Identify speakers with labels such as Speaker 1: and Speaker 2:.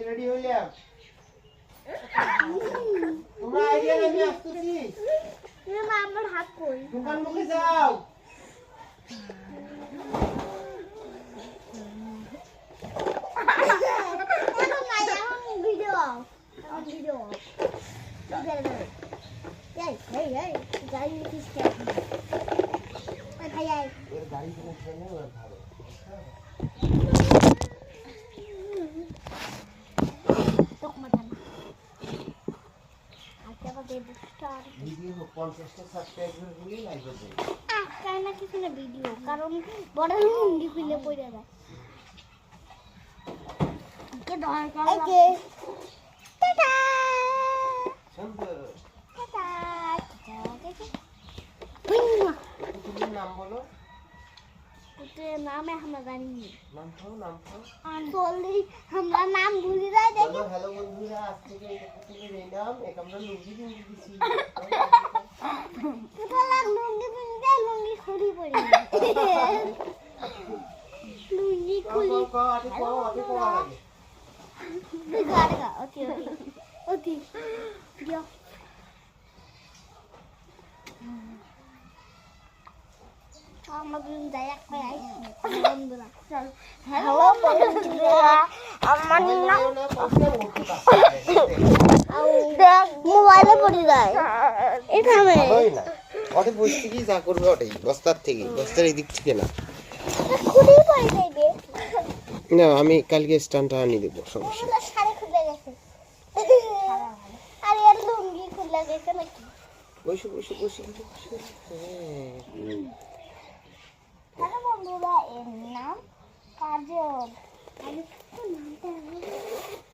Speaker 1: ready হইলাম তোমরা idea আমি আসতেছি
Speaker 2: মা আমার হাত কই
Speaker 1: দোকান মুখে যাও
Speaker 2: ভিডিও কারণ বড় লুঙ্গি খুলে পড়ে যায়
Speaker 1: নাম বলো
Speaker 2: नाम है हम जानी
Speaker 1: নাম খাও নাম খাও
Speaker 2: बोली हमरा नाम भूल जाए
Speaker 1: দেখো হ্যালো বন্ধুরা আজ থেকে এটা থেকে নিলাম এক আমরা লুঙ্গি কিনে দিছি
Speaker 2: কোথায় লুঙ্গি কিনতে লুঙ্গি খুলি পড়ি লুঙ্গি খুলি
Speaker 1: আরে কো লাগে
Speaker 2: গাড়গা ওকে ওকে দিও আমাদের জায়গা কই আইছি বন্ধুরা চল হ্যালো বন্ধুরা আমার নাম দেখ মোবাইলে পড়ে যায় এখানে
Speaker 1: হয় না ওতে বসতে কি যা করবে ওটাই বস্তার থেকে বস্তার এই দিক থেকে না
Speaker 2: খুলি পড়ে যাবে
Speaker 1: না আমি কালকে স্ট্যান্ডটা আনি দেব সমস্যা
Speaker 2: শাড়ি খুলে গেছে আরে আর লুঙ্গি খুলে গেছে নাকি
Speaker 1: বসে
Speaker 2: হ্যালো বন্ধুরা এর নাম কাজল